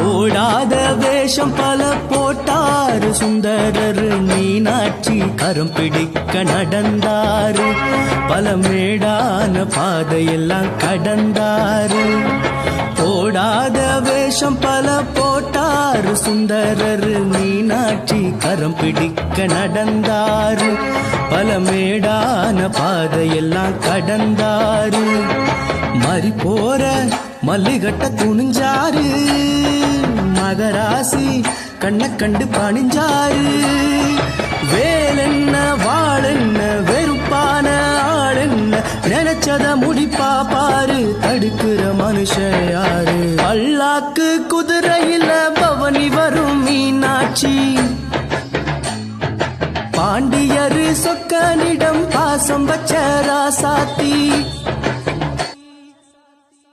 போடாத வேஷம் பல போட்டாரு சுந்தரர் மீனாட்சி கரம் பிடிக்க நடந்தாரு பல மேடான பாதையெல்லாம் கடந்தாரு போடாத வேஷம் பல போட்டாரு சுந்தரர் மீனாட்சி கரம் பிடிக்க நடந்தாரு பல மேடான பாதையெல்லாம் கடந்தாரு மறி போற மல்லிகட்ட துணிஞ்சாரு மகராசி கண்ண கண்டு பணிஞ்சாரு வேலென்ன வாழென்ன வெறுப்பான ஆளென்ன நினைச்சத முடிப்பா பாரு தடுக்கிற மனுஷன் யாரு பல்லாக்கு குதிரையில பவனி வரும் மீனாட்சி பாண்டியரு சொக்கனிடம் பாசம் வச்ச ராசாத்தி